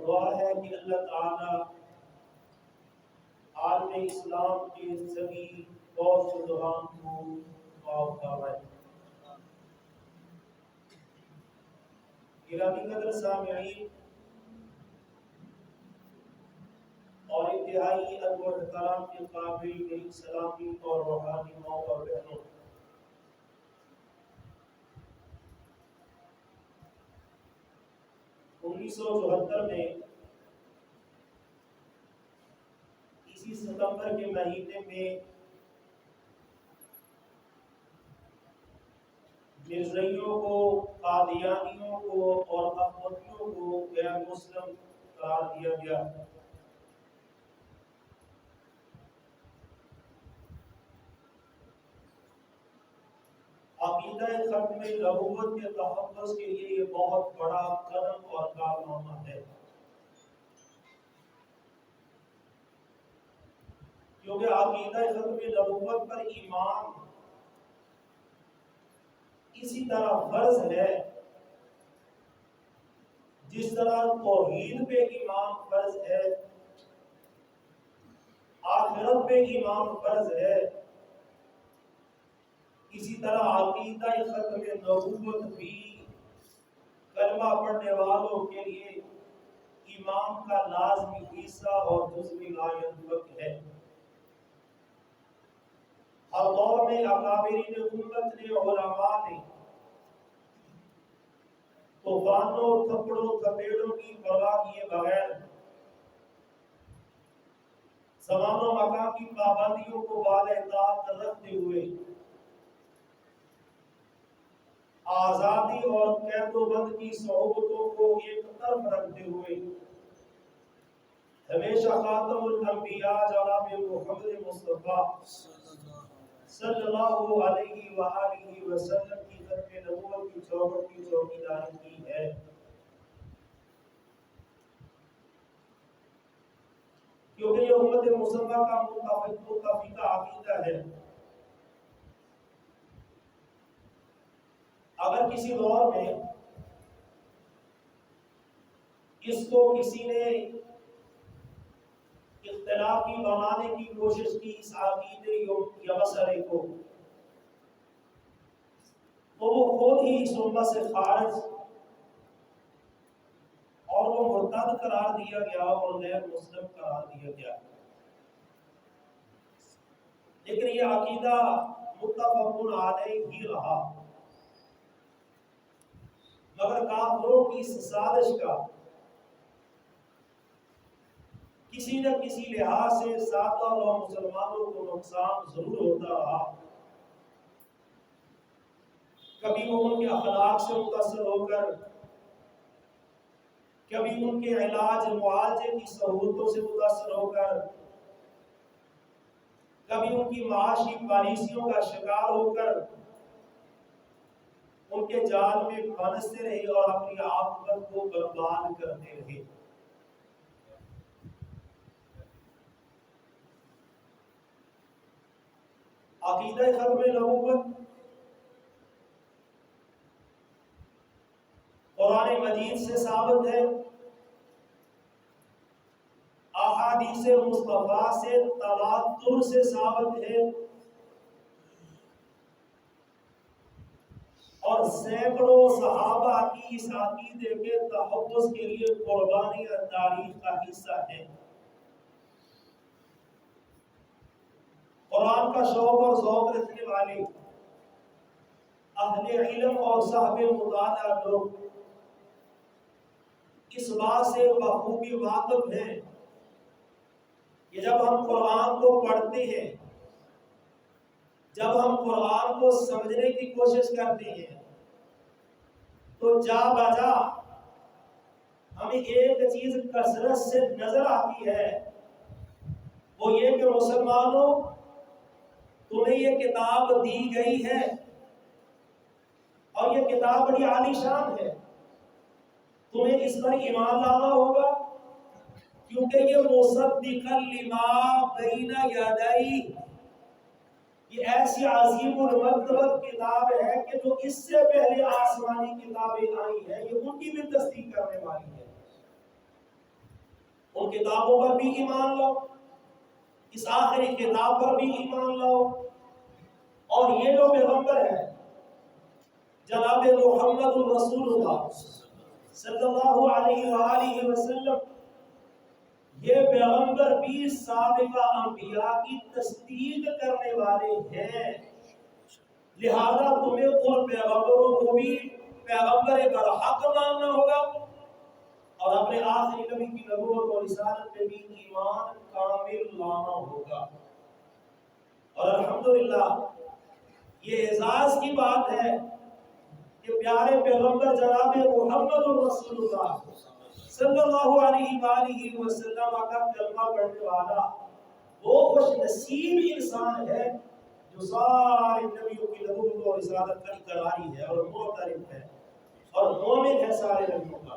دعا ہے کہ اللہ تعالی عالم اسلام کے سبھی فوج شدگان کو معاف فرمائے۔ گرامی قدر سامعین اور انتہائی ادب و احترام کے قابل میری سلامی اور روحانی ماؤں اور بہنوں، 1974 میں اسی ستمبر کے مہینے میں مرزائیوں کو، قادیانیوں کو اور احمدیوں کو غیر مسلم قرار دیا گیا۔ عقیدہ ختم نبوت کے تحفظ کے لیے یہ بہت بڑا قدم اور کارنامہ ہے، کیونکہ عقیدہ ختم نبوت پر ایمان اسی طرح فرض ہے جس طرح توحید پہ ایمان فرض ہے، آخرت پہ ایمان فرض ہے، اسی طرح عقیدہ ختم نبوت بھی کلمہ پڑھنے والوں کے لیے ایمان کا لازمی حصہ اور جزوی لائق ہے۔ ہر دور میں اکابرین امت نے، علماء نے طوفانوں، تھپڑوں، تھپیڑوں کی پرواہ کیے بغیر زمان و مکان کی پابندیوں کو بالاطاعت رکھتے ہوئے آزادی اور قید و بند کی صعوبتوں کو ایک طرف رکھتے ہوئے ہمیشہ خاتم الانبیاء جناب محمد مصطفیٰ صلی اللہ علیہ وآلہ وسلم کی ختم نبوت کی چوکٹ کی چوکیداری کی ہے۔ کیونکہ یہ امت مسلمہ کا متفقہ عقیدہ ہے۔ اگر کسی دور میں اس کو کسی نے اختلافی بنانے کی کوشش کی، اس عقیدے یا مسئلے کو، تو وہ خود ہی اس امت سے خارج اور وہ مرتد قرار دیا گیا اور غیر مسلم قرار دیا گیا۔ لیکن یہ عقیدہ متفق علیہ ہی رہا، مگر کافروں کی اس سازش کا کسی نہ کسی لحاظ سے سادہ اور مسلمانوں کو نقصان ضرور ہوتا رہا۔ کبھی وہ ان کے اخلاق سے متاثر ہو کر، کبھی ان کے علاج معالجے کی سہولتوں سے متاثر ہو کر، کبھی ان کی معاشی پالیسیوں کا شکار ہو کر ان کے جال میں پھنستے رہے اور اپنی عاقبت کو برباد کرتے رہے۔ عقیدہ ختم نبوت قرآن مجید سے ثابت ہے، احادیث مصطفیٰ سے تواتر سے ثابت ہے، اور سینکڑوں صحابہ کی اس عقیدے کے تحفظ کے لیے قربانیاں تاریخ کا حصہ ہے۔ قرآن کا شوق اور ذوق رکھنے والے اہل علم اور صاحب مطالعہ لوگ اس بات سے بخوبی واقف ہیں کہ جب ہم قرآن کو پڑھتے ہیں، جب ہم قرآن کو سمجھنے کی کوشش کرتے ہیں، تو جا بجا ہمیں ایک چیز کثرت سے نظر آتی ہے، وہ یہ کہ مسلمانوں، تمہیں یہ کتاب دی گئی ہے اور یہ کتاب بڑی عالی شان ہے، تمہیں اس پر ایمان لانا ہوگا، کیونکہ یہ مصدقا لما بین یدیہ، یہ ایسی عظیم المرتبت کتاب ہے کہ جو اس سے پہلے آسمانی کتابیں آئی ہیں یہ ان کی بھی تصدیق کرنے والی ہے۔ ان کتابوں پر بھی ایمان لاؤ، اس آخری کتاب پر بھی ایمان لاؤ، اور یہ جو پیغمبر ہے جناب محمد رسول اللہ صلی اللہ علیہ وآلہ وسلم، یہ پیغمبر بھی سابقہ انبیاء کی تصدیق کرنے والے ہیں، لہذا تمہیں ان پیغمبروں کو بھی پیغمبر برحق ماننا ہوگا، اور اپنے آخری نبی کی نبوت اور رسالت پہ بھی ایمان کامل لانا ہوگا۔ اور الحمدللہ یہ اعزاز کی بات ہے کہ پیارے پیغمبر جناب محمد رسول اللہ صلی اللہ علیہ وآلہ وسلم کا کلمہ پڑھنے والا وہ خوش نصیب انسان ہے جو سارے نبیوں کی نبوت اور رسالت کا اقراری ہے اور معترف ہے اور مومن ہے سارے نبیوں کا۔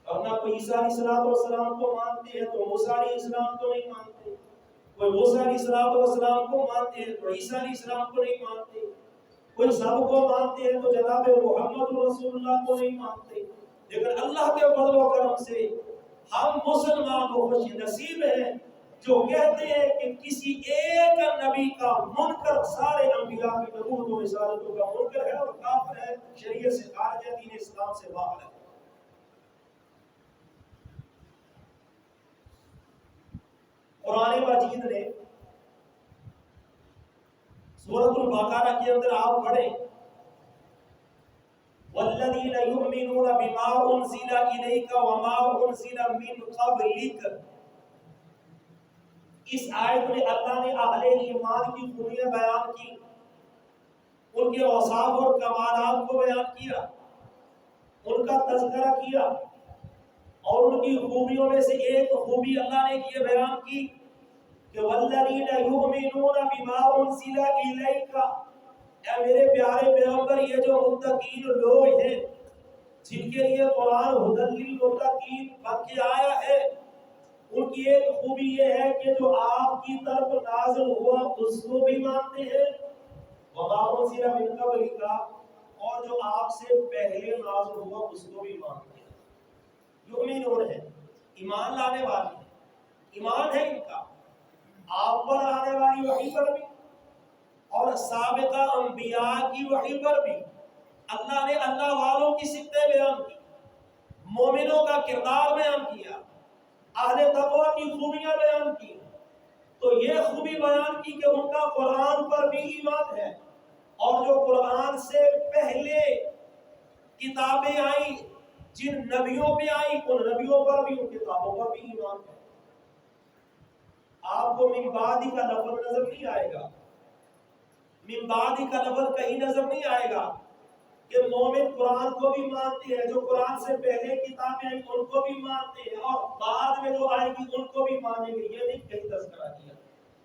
ورنہ کوئی عیسیٰ علیہ السلام کو مانتے ہیں تو موسیٰ علیہ السلام کو نہیں مانتے، کوئی موسیٰ علیہ السلام کو مانتے ہیں تو عیسیٰ علیہ السلام کو نہیں مانتے، کوئی سب کو مانتے ہیں تو جناب محمد رسول اللہ کو نہیں مانتے۔ لیکن اللہ کے فضل و کرم سے ہم مسلمان و خوش نصیب ہیں جو کہتے ہیں کہ کسی ایک نبی کا منکر سارے انبیاء کی نبوت و رسالتوں کا منکر ہے اور کافر ہے، شریعت سے خارج ہے، دین اسلام سے باہر ہے۔ قرآن مجید نے سورۃ البقرہ کے اندر آپ پڑھیں والذین یؤمنون بما انزل الیک وما انزل من قبلک، اس آیت میں اللہ نے اہل ایمان کی خوبیاں بیان کی، ان کے اوصاف اور کمالات کو بیان کیا، ان کا تذکرہ کیا، اور ان کی خوبیوں میں سے ایک خوبی اللہ نے یہ بیان کی کہ والذین یؤمنون بما انزل الیک، اے میرے پیارے پیغمبر یہ جو متقین لوگ ہیں جن کے لیے قرآن ھدی للمتقین بن کے آیا ہے، ان کی ایک خوبی یہ ہے کہ جو آپ کی طرف نازل ہوا اس کو بھی مانتے ہیں، وما انزل من قبلک، اور جو آپ سے پہلے نازل ہوا اس کو بھی مانتے ہیں۔ یؤمنون ہے ایمان لانے والے ہیں، ایمان ہے ان کا آپ پر آنے والی وحی پر بھی اور سابقہ انبیاء کی وحی پر بھی۔ اللہ نے اللہ والوں کی صفتیں بیان کی، مومنوں کا کردار بیان کیا، اہل تقوی کی خوبیاں بیان کی، تو یہ خوبی بیان کی کہ ان کا قرآن پر بھی ایمان ہے، اور جو قرآن سے پہلے کتابیں آئیں جن نبیوں پہ آئیں ان نبیوں پر بھی ان کتابوں پر بھی ایمان ہے۔ آپ کو من بعد کا لفظ نظر نہیں آئے گا، من بعد کا لفظ کہیں نظر نہیں آئے گا کہ مومن قرآن کو بھی مانتے ہیں، جو قرآن سے پہلے کتابیں آئیں ان کو بھی مانتے ہیں اور بعد میں جو آئے گی ان کو بھی مانیں گے، یہ نہیں کہیں تذکرہ کیا۔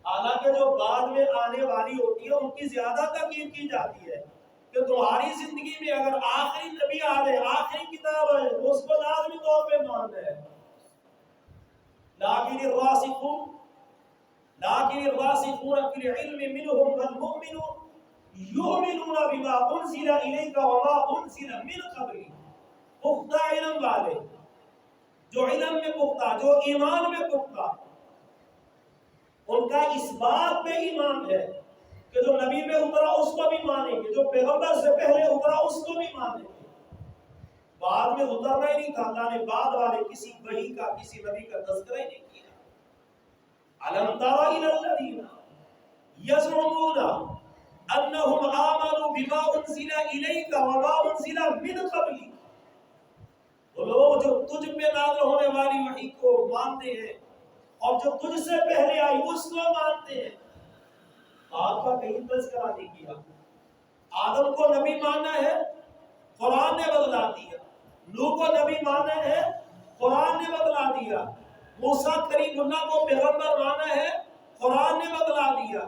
حالانکہ جو بعد میں آنے والی ہوتی ہے ان کی زیادہ تاکید کی جاتی ہے کہ تمہاری زندگی میں اگر آخری نبی آ رہے، آخری کتاب ہے تو اس کو لازمی طور پہ ماننا ہے۔ لیکن الراسخون فی العلم منهم والمؤمنون یؤمنون بما انزل الیک وما انزل من قبلک، پختہ علم والے، جو علم میں پختہ، جو ایمان میں پختہ، ان کا اس بات پہ ایمان ہے کہ جو نبی میں اترا اس کو بھی مانیں گے، جو پیغمبر سے پہلے اترا اس کو بھی مانیں گے۔ بعد میں اترنا ہی نہیں تھا، اللہ نے بعد والے کسی وحی کا کسی نبی کا تذکرہ ہی نہیں کیا۔ أَلَمْ تَرَ إِلَى الَّذِينَ يَزْعُمُونَ أَنَّهُمْ آمَنُوا بِمَا أُنزِلَ إِلَيْكَ وَمَا أُنزِلَ مِنْ قَبْلِكَ، وہ لوگ جو تجھ پہ نازل ہونے والی وحی کو مانتے ہیں اور جو تجھ سے پہلے آئی اس کو مانتے ہیں۔ آپ کا کہیں تذکرہ نہیں کیا۔ آدم کو نبی ماننا ہے، قرآن نے بدلا دیا۔ نوح کو نبی ماننا ہے، قرآن نے بدلا دیا۔ موسیٰ کریم اللہ کو پیغمبر مانا ہے، قرآن نے بدلا دیا۔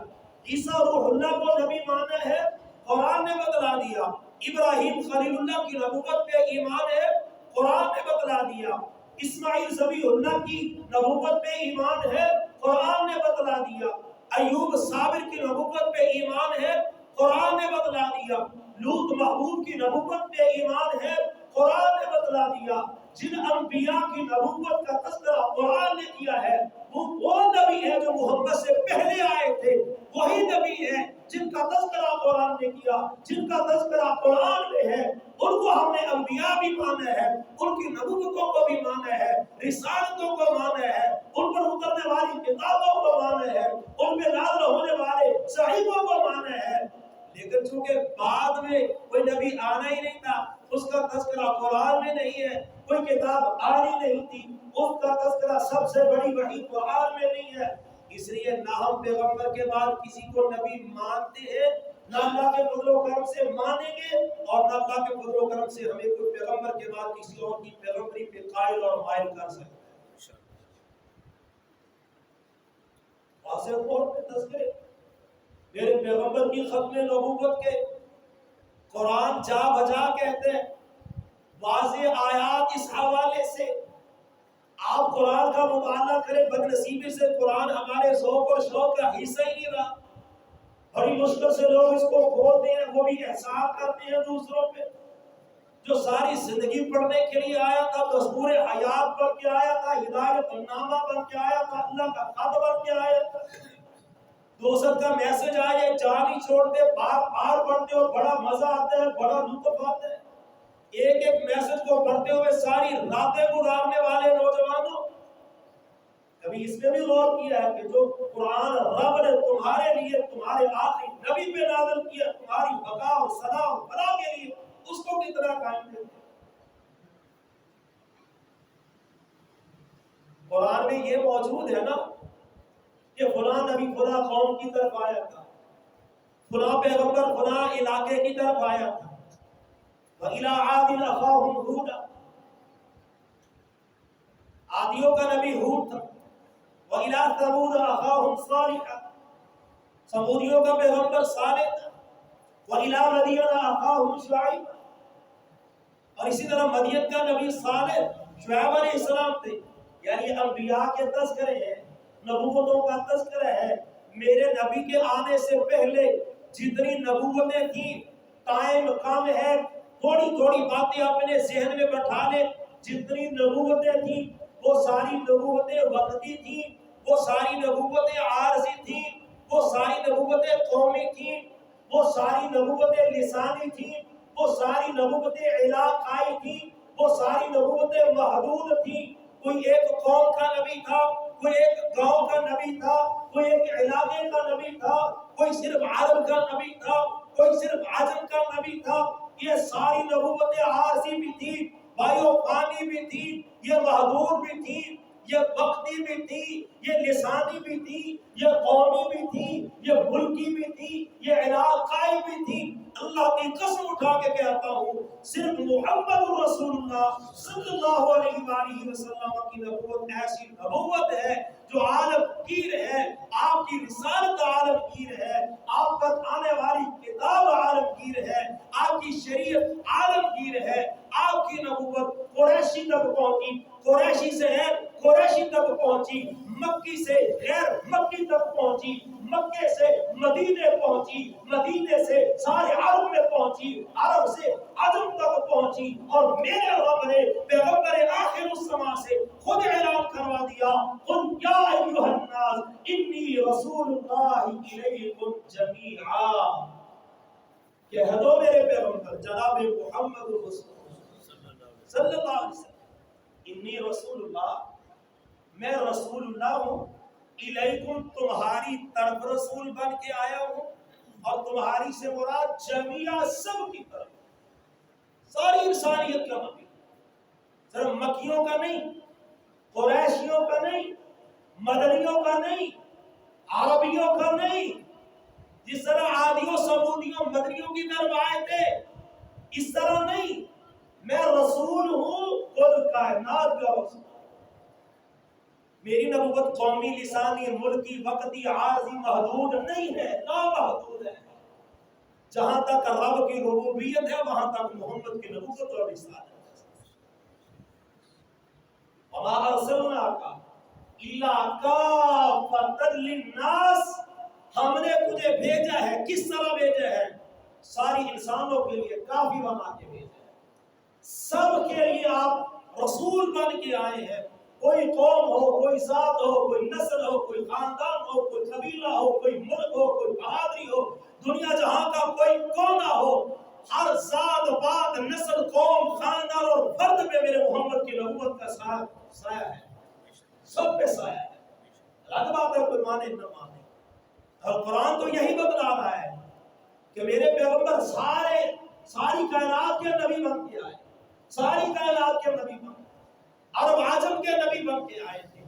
عیسیٰ روح اللہ کو نبی مانا ہے، قرآن نے بدلا دیا۔ ابراہیم خلیل اللہ کی نبوت پہ ایمان ہے، قرآن نے بدلا دیا۔ اسماعیل ذبیح اللہ کی نبوت پہ ایمان ہے، قرآن نے بدلا دیا۔ ایوب صابر کی نبوت پہ ایمان ہے، قرآن نے بدلا دیا۔ لوط محبوب کی نبوت پہ ایمان ہے، قرآن نے بدلا دیا۔ کیا، جن انبیاء کی نبوت کا تذکرہ قرآن نے کیا ہے، وہ نبی ہے جو محمد سے پہلے آئے تھے، وہی نبی ہے جن کا تذکرہ قرآن نے کیا، جن کا تذکرہ قرآن میں ہے، ان کو ہم نے انبیاء بھی مانا ہے، ان کی نبوتوں کو بھی مانا ہے، رسالتوں کو مانا ہے، ان پر اترنے والی کتابوں کو مانا ہے، ان پہ نازل ہونے والے صحیفوں کو مانا ہے۔ لیکن چونکہ بعد میں کوئی نبی آنا ہی نہیں تھا، اس کا تذکرہ قرآن میں نہیں ہے، کوئی کتاب آنی نہیں تھی، اس کا تذکرہ سب سے بڑی وحی قرآن میں نہیں ہے، اس لیے نہ ہم پیغمبر کے بعد کسی کو نبی مانتے ہیں، نہ اللہ کے فضل و کرم سے مانیں گے، اور نہ اللہ کے فضل و کرم سے ہمیں کوئی پیغمبر کے بعد کسی اور کی پیغمبری پہ قائل اور مائل کر سکتا ہے۔ واضح طور پہ تذکرے میرے پیغمبر کی ختم نبوت کے قرآن جا بجا کہتے ہیں، واضح آیات اس حوالے سے آپ قرآن کا مطالعہ کریں، بدنصیبی سے قرآن ہمارے ذوق اور شوق کا حصہ ہی نہیں رہا، بڑی مشکل سے لوگ اس کو کھولتے ہیں، وہ بھی احسان کرتے ہیں دوسروں پہ۔ جو ساری زندگی پڑھنے کے لیے آیا تھا، دستور حیات بن کے آیا تھا، ہدایت نامہ بن کے آیا تھا، اللہ کا خط بن کے آیا تھا، دوست کا میسج آئے جان ہی چھوڑتے، بار بار پڑھتے ہو، بڑا مزہ آتا ہے، بڑا لطف آتا ہے، ایک ایک میسج کو پڑھتے ہوئے ساری راتیں گزارنے والے نوجوانوں، کبھی اس میں بھی غور کیا ہے کہ جو قرآن رب نے تمہارے لیے تمہارے آخری نبی پہ نازل کیا تمہاری بقا اور صلاح اور فلاح کے لیے، اس کو کتنا قائم کرتے ہیں؟ قرآن میں یہ موجود ہے نا کہ فلاں نبی فلاں قوم کی طرف آیا تھا، فلاں پیغمبر فلاں علاقے کی طرف آیا تھا، وَإِلَىٰ عَادٍ أَخَاهُمْ هُودًا، عادیوں کا نبی ہود تھا، وَإِلَىٰ ثَمُودَ أَخَاهُمْ صَالِحًا، سمودیوں کا پیغمبر صالح تھا، وَإِلَىٰ مَدْيَنَ أَخَاهُمْ شُعَيْبًا، اور اسی طرح مدین کا نبی صالح شعیب علیہ السلام تھے۔ یعنی انبیاء کے تذکرے ہیں، نبوتوں کا تذکرہ ہے، میرے نبی کے آنے سے پہلے جتنی نبوتیں تھیں، ٹائم کم ہے، تھوڑی تھوڑی باتیں اپنے ذہن میں بٹھا لیں، جتنی نبوتیں تھیں وہ ساری نبوتیں وقتی تھیں، وہ ساری نبوتیں عارضی تھیں، وہ ساری نبوتیں قومی تھیں، وہ ساری نبوتیں لسانی تھیں، وہ ساری نبوتیں علاقائی تھیں، وہ ساری نبوتیں محدود تھیں، کوئی ایک قوم کا نبی تھا، کوئی ایک گاؤں کا نبی تھا، کوئی ایک علاقے کا نبی تھا، کوئی صرف عرب کا نبی تھا، کوئی صرف عجم کا نبی تھا، یہ ساری نبوتیں عارضی بھی تھی، بائیو فانی بھی تھی، یہ محدود بھی تھی، یہ وقتی بھی تھی، یہ لسانی بھی تھی، یہ قومی بھی تھی، یہ ملکی بھی تھی، یہ علاقائی بھی تھی۔ اللہ کی قسم اٹھا کے کہتا ہوں، صرف محمد رسول اللہ صلی اللہ علیہ وآلہ وسلم کی نبوت ایسی نبوت ہے جو عالم گیر ہے، آپ کی رسالت عالم گیر ہے، آپ پر آنے والی کتاب عالم گیر ہے، آپ کی شریعت عالم گیر ہے، آپ کی نبوت قریشی تک پہنچی، قریشی سے غیر قریشی تک پہنچی، مکی سے غیر مکی تک پہنچی، مکے سے مدینے پہنچی، مدینے سے سارے عرب میں پہنچی، عرب سے عجم تک پہنچی، اور میرے رب نے پیغمبر آخر الزماں سے خود اعلان کروا دیا، قل یا ایھا الناس انی رسول اللہ الیکم جمیعا، کہہ دو میرے پیغمبر جناب محمد رسول صلی اللہ علیہ وسلم، انی رسول اللہ، میں رسول اللہ ہوں، الیکم تمہاری طرف رسول بن کے آیا ہوں، اور تمہاری سے مراد جمیعہ سب کی طرف، ساری انسانیت کا نبی، صرف مکیوں کا نہیں، قریشیوں کا نہیں، مدنیوں کا نہیں، عربیوں کا نہیں، جس طرح عادیوں سمودیوں مدنیوں کی طرف آئے تھے اس طرح نہیں، میں رسول ہوں کل کائنات کا رسول، میری نبوت قومی لسانی ملکی وقتی عارضی محدود نہیں ہے، نامحدود ہے، جہاں تک رب کی ربوبیت ہے وہاں تک محمد کی نبوت اور رسالت ہے۔ وما ارسلناک الا کافۃ للناس، ہم نے تجھے بھیجا ہے، کس طرح بھیجا ہے؟ ساری انسانوں کے لیے کافی بنا کے بھیجا ہے، سب کے لیے آپ رسول بن کے آئے ہیں. کوئی قوم ہو، کوئی ذات ہو، کوئی نسل ہو، کوئی خاندان ہو، کوئی قبیلہ ہو، کوئی ملک ہو، کوئی بہادری ہو، دنیا جہاں کا کوئی کونا ہو، ہر ذات بات نسل قوم خاندان اور فرد پہ میرے محمد کی نبوت کا سایہ ہے. سب پہ سایہ ہے. الگ بات ہے کوئی مانے نہ مانے. اور قرآن تو یہی بتلا رہا ہے کہ میرے پیغمبر ساری کائنات کے نبی بن کے آئے. ساری کائنات کے نبی بن، عرب عجم کے نبی بن کے آئے تھے.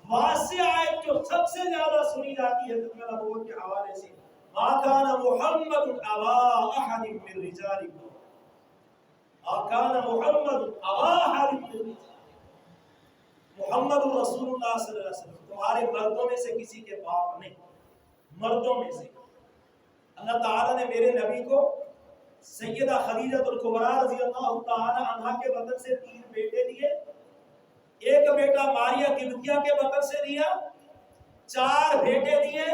واسع آیت جو سب سے زیادہ سنی جاتی ہے ختم نبوت کے حوالے سے، ما کان محمد ابا احد من رجالکم، ما کان محمد ابا احد من رجالکم. محمد رسول اللہ صلی اللہ علیہ وسلم تمہارے مردوں میں سے کسی کے باپ نہیں. مردوں میں سے اللہ تعالیٰ نے میرے نبی کو سیدہ خدیجہ الکبریٰ رضی اللہ تعالی عنہا کے بطن سے 3 بیٹے دیے. ایک بیٹا ماریہ قبطیہ کے بطن سے دیا. 4 بیٹے دیے.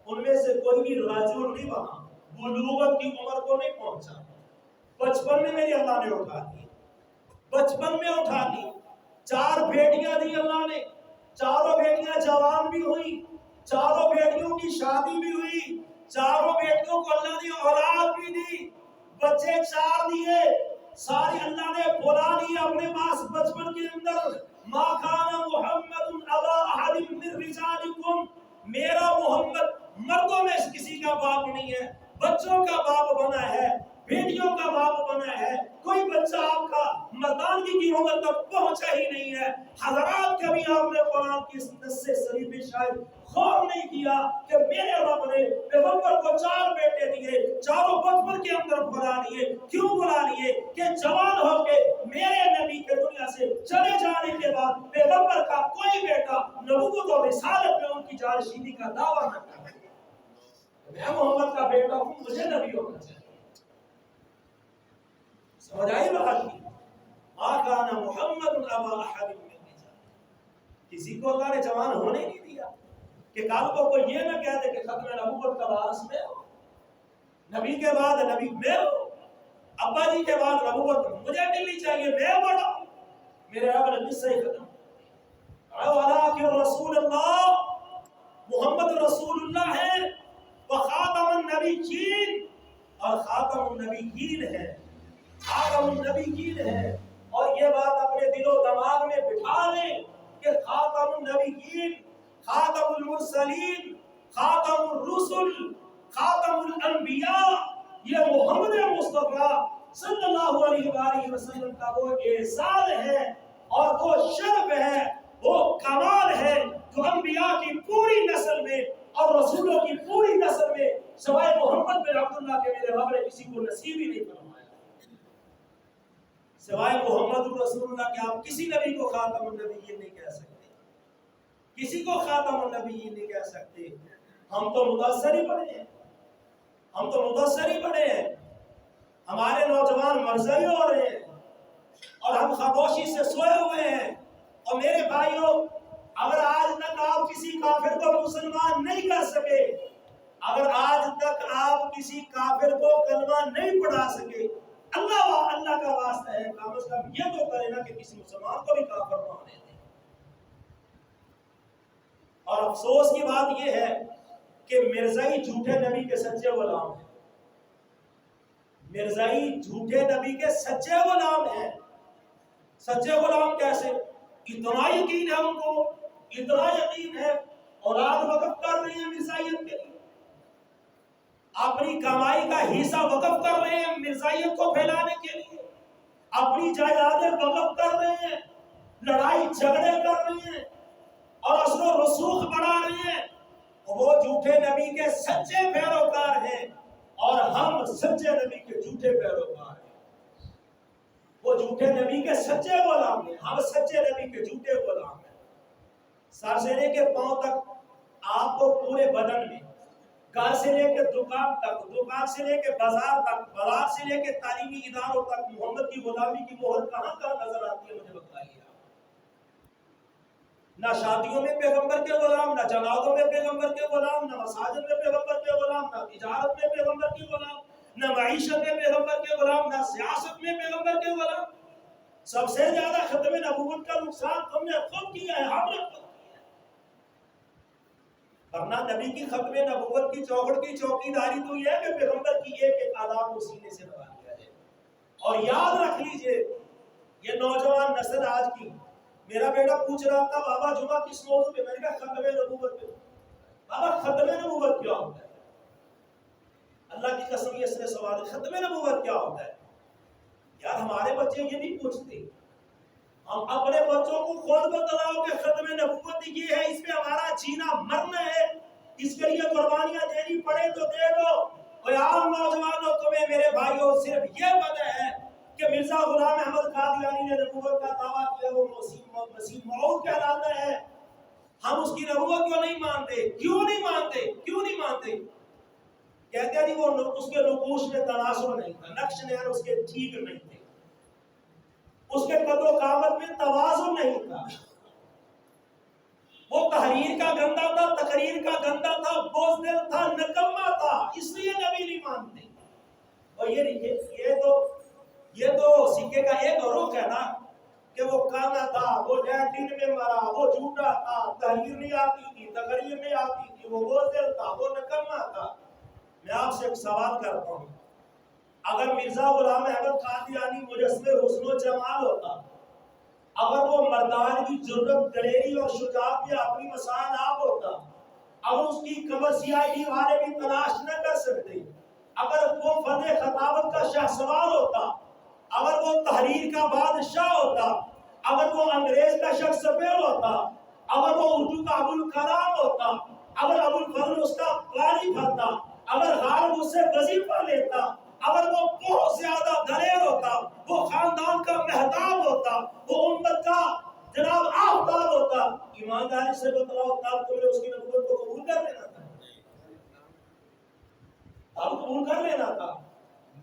ان میں سے کوئی بھی رجل نہیں بنا، بلوغت کی عمر کو نہیں پہنچا. بچپن میں میری اللہ نے اٹھا دی. بچپن میں اٹھا دی. 4 بیٹیاں دی اللہ نے. چاروں بیٹیاں جوان بھی ہوئی. چاروں بیٹیوں کی شادی بھی ہوئی. چاروں بیٹیوں کو اللہ نے اولاد بھی دی. بچے 4 دیے. ساری اللہ نے بلا لی اپنے پاس بچپن کے اندر. ما کان محمد ابا احد من رجالکم، میرا محمد مردوں میں کسی کا باپ نہیں ہے، بچوں کا باپ بنا ہے، بیٹیوں کا باپ بنا ہے. کوئی بچہ آپ کا مردانگی کی عمر تک پہنچا ہی نہیں ہے. حضرات کبھی آپ نے قرآن کی اس نص سے شریف شاید غور نہیں کیا کہ میرے رب نے پیغمبر کو 4 بیٹے دیے. چاروں بچپن کے اندر بلا لیے. کیوں بلا لیے؟ کہ جوان ہو کے میرے نبی کے دنیا سے چلے جانے کے بعد پیغمبر کا کوئی بیٹا نبوت اور رسالت میں ان کی جانشینی کا دعویٰ نہ کرے. میں محمد کا بیٹا ہوں، مجھے نبی ہونا چاہیے. سمجھ آئی بات کی؟ ما کان محمد ابا احد من رجالکم. کسی کو اللہ نے جوان ہونے نہیں دیا کہ کل کو کوئی یہ نہ کہہ دے کہ ختم نبوت کا وارث میں ہو. نبی کے بعد نبی میں ہو. ابا جی کے بعد نبوت مجھے ملنی چاہیے، میں بڑا ہوں. میرے رب نے قصہ ہی ختم. ولکن رسول اللہ، محمد رسول اللہ ہے، وخاتم النبیین، اور خاتم النبیین ہے. خاتم النبیین ہے. اور یہ بات اپنے دل و دماغ میں بٹھا لیں کہ خاتم النبیین، خاتم المرسلین، خاتم الرسل، خاتم الانبیاء، یہ محمد مصطفیٰ صلی اللہ علیہ وآلہ وسلم کا وہ اعزاز ہے اور وہ شرف ہے، وہ کمال ہے جو انبیاء کی پوری نسل میں اور رسولوں کی پوری نسل میں سوائے محمد بن عبداللہ کے میرے رب نے کسی کو نصیب ہی نہیں فرمایا. سوائے محمد رسول اللہ کے آپ کسی نبی کو خاتم النبیین نہیں کہہ سکتے. کسی کو خاتم النبیین نہیں کہہ سکتے. ہم تو متاثر ہی پڑے ہیں. ہم تو متاثر ہی پڑے ہیں. ہمارے نوجوان مرزائی ہو رہے ہیں اور ہم خاموشی سے سوئے ہوئے ہیں. اور میرے بھائیوں، اگر آج تک آپ کسی کافر کو مسلمان نہیں کر سکے، اگر آج تک آپ کسی کافر کو کلمہ نہیں پڑھا سکے، اللہ کا واسطہ ہے کم از کم یہ تو کرے نا کہ کسی مسلمان کو بھی کافر نہ ہونے دیں. اور افسوس کی بات یہ ہے کہ مرزائی جھوٹے نبی کے سچے غلام ہیں. مرزائی جھوٹے نبی کے سچے غلام ہیں. سچے غلام کیسے؟ اتنا یقین ہے ان کو، اتنا یقین ہے اولاد وقف کر رہے ہیں مرزائیت کے لیے، اپنی کمائی کا حصہ وقف کر رہے ہیں مرزائیت کو پھیلانے کے لیے، اپنی جائیدادیں وقف کر رہے ہیں، لڑائی جھگڑے کر رہے ہیں اور اثر و رسوخ بڑھا رہے ہیں. وہ جھوٹے نبی کے سچے پیروکار ہیں اور ہم سچے نبی کے جھوٹے پیروکار ہیں. وہ جھوٹے نبی کے سچے غلام ہیں، ہم سچے نبی کے جھوٹے غلام ہیں. سر سے لے کے پاؤں تک آپ کو پورے بدن میں، گھر سے لے کے دکان تک، دکان سے لے کے بازار تک، بازار سے لے کے تعلیمی اداروں تک محمد کی غلامی کی مہر کہاں کہاں نظر آتی ہے؟ مجھے بتائیے. نہ شادیوں میں پیغمبر کے غلام، نہ جنازوں میں پیغمبر کے غلام، نہ مساجد میں پیغمبر کے غلام، نہ تجارت میں پیغمبر کے غلام، نہ معیشت میں پیغمبر کے غلام، نہ سیاست میں پیغمبر کے غلام. سب سے زیادہ ختم نبوت کا نقصان تم نے خود کیا ہے، ہم نے خود کیا ہے۔ ورنہ نبی کی ختم نبوت کی چوکھٹ کی چوکیداری تو یہ ہے کہ پیغمبر کی ایک ایک آداب کو سینے سے لگا دیا ہے۔ اور یاد رکھ لیجئے یہ نوجوان نسل آج کی، میرا بیٹا پوچھ رہا تھا بابا جمعہ کس موضوع پہ، میں نے کہا ختم نبوت پہ۔ بابا ختم نبوت کیا ہوتا ہے؟ اللہ کی قسم یہ اس نے سوال ہے، ختم نبوت کیا ہوتا ہے؟ یار ہمارے بچے یہ نہیں پوچھتے، ہم اپنے بچوں کو خود بتلاؤ کہ ختم نبوت یہ ہے، اس میں ہمارا جینا مرنا ہے، اس کے لیے قربانیاں دینی پڑے تو دے دو۔ اور عام نوجوانوں تمہیں میرے بھائیوں صرف یہ پتہ ہے کہ مرزا غلام احمد قادیانی نے نبوت کا دعویٰ کیا، وہ مسیح موعود کہلاتا ہے، ہم اس کی نبوت کو نہیں مانتے۔ کیوں نہیں مانتے؟ کیوں نہیں مانتے؟ کہتے ہیں وہ اس کے نقوش میں تناسب نہیں تھا، نقش نیر اس کے ٹھیک نہیں تھے، اس کے قد و قامت میں توازن نہیں تھا، وہ تحریر کا گندا تھا، تقریر کا گندا تھا، بزدل تھا، نکما تھا، اس لیے نبی نہیں مانتے۔ اور یہ تو سکے کا ایک رخ ہے نا کہ وہ کانا تھا، وہ لیٹرین میں مرا، وہ جھوٹا تھا، تحریر نہیں آتی تھی، تقریر نہیں آتی تھی، وہ بزدل تھا، وہ نکما تھا۔ میں آپ سے ایک سوال کرتا ہوں، اگر مرزا غلام احمد قادیانی مجسمے حسن و جمال ہوتا، اگر وہ مردانگی، جرأت، دلیری اور شجاعت میں اپنی مسائل آپ ہوتا، اگر اس کی کمر سیاہی والے بھی تلاش نہ کر سکتے، اگر وہ فن خطابت کا شاہ سوار ہوتا، اگر وہ تحریر کا بادشاہ ہوتا، اگر وہ انگریز کا شکسپیئر ہوتا، اگر وہ اردو کا ابوالکلام ہوتا، اگر ابوالفضل اس کا قاری پڑھتا، اگر غالب اس سے وظیفہ لیتا، اگر وہ بہت زیادہ دلیر ہوتا، وہ خاندان کا مہتاب ہوتا، وہ امت کا جناب آفتاب ہوتا، ایمانداری سے بتلاؤ تب تمہیں اس کی نبوت کو قبول کر لینا تھا؟ تب قبول کر لینا تھا؟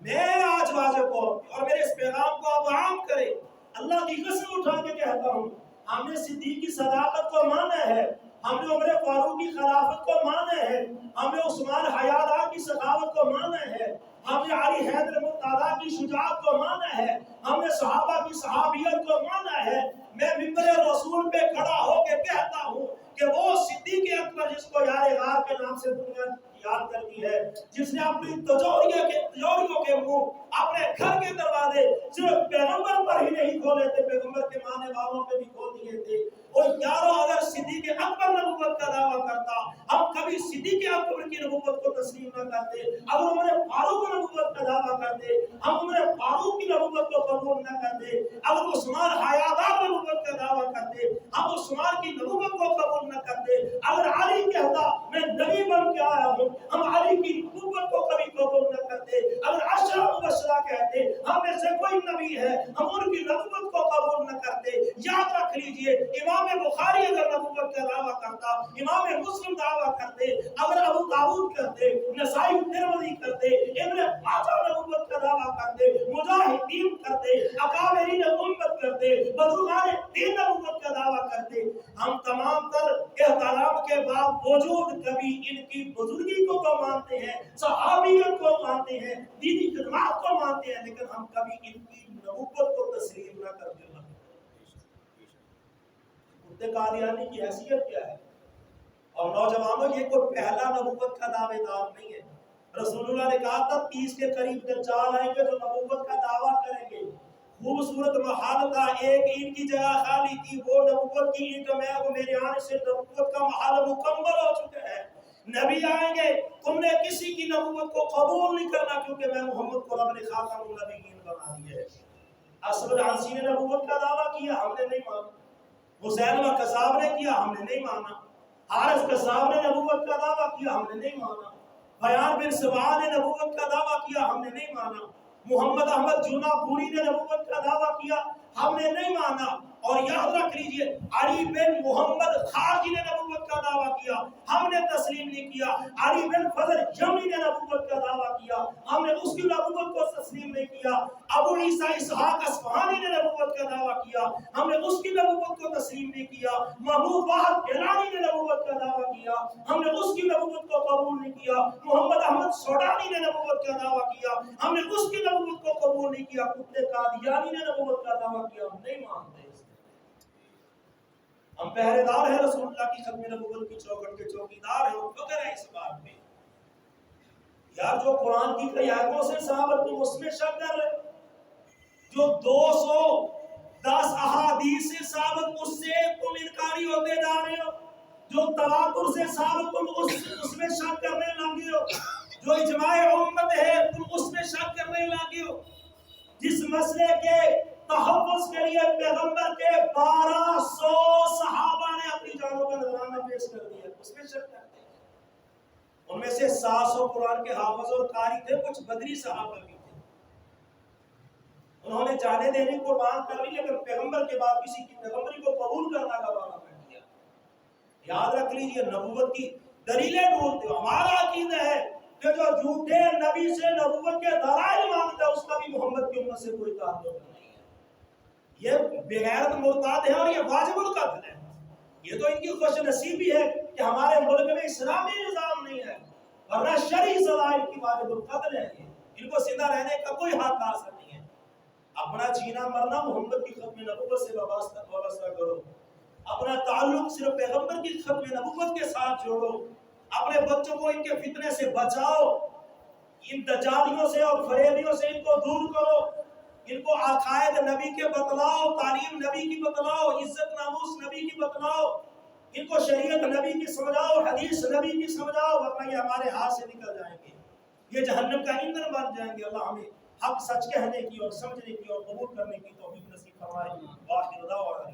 میں آج واضح طور اور میرے اس پیغام کو آپ عام کرے، اللہ کی قسم اٹھا کے کہتا ہوں، ہم نے صدیق کی صداقت کو مانا ہے، ہم نے عمر فاروق کی خلافت کو مانا ہے، ہم نے عثمان حیادار کی سخاوت کو مانا ہے، ہم نے علی حیدر مرتضیٰ کی شجاعت کو مانا ہے، ہم نے صحابہ کی صحابیت کو مانا ہے۔ میں منبر رسول پہ کھڑا ہو کے کہتا ہوں کہ وہ صدیق اکبر جس کو یار غار کے نام سے دنیا یاد کرتی ہے، جس نے اپنی تجوریوں کے منہ، اپنے گھر کے دروازے صرف پیغمبر پر ہی نہیں کھولے تھے، پیغمبر کے ماننے والوں پہ بھی کھول دیے تھے۔ اور یارو اگر صدیق اکبر نبوت کا دعویٰ کرتا، ہم کبھی صدیق اکبر کی نبوت کو تسلیم نہ کرتے۔ اگر عمر فاروق نبوت کا دعویٰ کرتے، ہم عمر فاروق کی نبوت کو قبول نہ کرتے۔ اگر عثمان حیادار نبوت کا دعویٰ کرتے، ہم عثمان کی نبوت کو قبول نہ کرتے۔ اگر علی کہتا میں نبی بن کے آیا ہوں، ہم علی کی نبوت کو کبھی قبول نہ کرتے۔ اگر عشرہ مبشرہ کہتے ہم میں سے کوئی نبی ہے، ہم ان کی نبوت کو قبول نہ کرتے۔ یاد رکھ لیجئے، امام بخاری اگر نبوت کا دعویٰ کرتا، امام مسلم دعویٰ کرتے، اگر ابو داؤد کرتے، نسائی ترمذی کرتے، ابن ماجہ نبوت کا دعویٰ کرتے، مجاہدین کرتے، اکابرین امت کرتے، بزرگان دین نبوت کا دعویٰ کرتے، ہم تمام تر احترام کے باوجود کبھی ان کی بزرگی کو تو مانتے ہیں، صحابیت کو مانتے ہیں، دینی خدمات کو مانتے ہیں، لیکن ہم کبھی ان کی نبوت کو تسلیم نہ کرتے۔ قادیانی کی حیثیت کیا ہے؟ اور نوجوانوں، یہ کوئی پہلا نبوت کا دعوے دار نہیں ہے۔ رسول اللہ نے کہا تھا 30 کے قریب دجال آئیں گے جو نبوت کا دعویٰ کریں گے۔ خوبصورت محل تھا، ایک اینٹ کی جگہ خالی تھی، وہ نبوت کی اینٹ میں، وہ میرے آنے سے نبوت کا محل مکمل ہو چکا ہے۔ نبی آئیں گے، تم نے کسی کی نبوت کو قبول نہیں کرنا، کیونکہ میں محمد کو رب نے خاتم النبیین بنا دیا ہے۔ اسود عنسی نے نبوت کا دعویٰ کیا، ہم نے نہیں مانا۔ مسیلمہ کذاب نے کیا، ہم نے نہیں مانا۔ حارث کذاب نے نبوت کا دعویٰ کیا، ہم نے نہیں مانا۔ بیان بن سبا نے نبوت کا دعویٰ کیا، ہم نے نہیں مانا۔ محمد احمد جونا پوری نے نبوت کا دعویٰ کیا، ہم نے نہیں مانا۔ اور یاد رکھ لیجئے، علی بن محمد خارجی نے نبوت کا دعویٰ کیا، ہم نے تسلیم نہیں کیا۔ علی بن فضل یمنی نے نبوت کا دعویٰ کیا، ہم نے اس کی نبوت کو تسلیم نہیں کیا۔ ابو عیسیٰ اسحاق اصفہانی نے نبوت کا دعویٰ دعویٰ کیا، ہم نے اس کی نبوت کو تسلیم نہیں کیا، محمود واحد گیلانی نے نبوت کا دعویٰ کیا، ہم نے اس کی نبوت کو قبول نہیں کیا، محمد احمد سوڈانی نے نبوت کا دعویٰ کیا، ہم نے اس کی نبوت کو قبول نہیں کیا، کتے قادیانی نے نبوت کا دعویٰ کیا، ہم نہیں مانتے۔ ہم پہرے دار ہیں رسول اللہ کی ختم نبوت کی چوکھٹ کے چوکیدار ہیں، اور فخر ہے اس بات میں۔ یار جو قرآن کی کئی آیتوں سے صحابہ تم اس میں شک کر رہے، جو 210 احادیث سے ثابت اس سے تم انکاری ہوتے جا رہے ہو، جو تواتر سے ثابت تم اس میں شک کرنے لگے ہو، جو اجماع امت ہے تم اس میں شک کرنے لگے ہو، جس مسئلے کے تحفظ کے لیے پیغمبر کے 1200 صحابہ نے اپنی جانوں کا نذرانہ پیش کر دیا، اس میں شک کرتے ہیں۔ ان میں سے 700 قرآن کے حافظ اور قاری تھے، کچھ بدری صحابہ بھی تھے، انہوں نے جانے دینے قربان کر لی، لیکن پیغمبر کے بعد کسی کی پیغمبری کو قبول کرنا کا وعدہ کر دیا۔ یاد رکھ لیجیے، نبوت کی دلیلیں ڈھونڈتے ہو، ہمارا عقیدہ ہے کہ جو جھوٹے نبی سے نبوت کے دلائل مانگتا ہے اس کا بھی محمد کی امت سے کوئی تعلق نہیں ہے، یہ بغیرت مرتاد ہے اور یہ واجب القتل ہے۔ یہ تو ان کی خوش نصیبی ہے کہ ہمارے ملک میں اسلامی نظام نہیں ہے، ورنہ شرعی ضوابط کی واجب القتل ہے، ان کو زندہ رہنے کا کوئی حق حاصل نہیں ہے۔ اپنا جینا مرنا محمد کی ختم نبوت سے وابستہ کرو، اپنا تعلق صرف پیغمبر کی ختم نبوت کے ساتھ جوڑو، اپنے بچوں کو ان کے فتنے سے بچاؤ، ان دجالیوں سے اور فریبیوں سے ان کو دور کرو، ان کو عقائد نبی کے بتلاؤ، تعلیم نبی کی بتلاؤ، عزت ناموس نبی کی بتلاؤ، ان کو شریعت نبی کی سمجھاؤ، حدیث نبی کی سمجھاؤ، ورنہ یہ ہمارے ہاتھ سے نکل جائیں گے، یہ جہنم کا ایندھن بن جائیں گے۔ اللہ ہمیں حق سچ کہنے کی اور سمجھنے کی اور قبول کرنے کی توفیق نصیب فرمائے۔ واخر دعوانا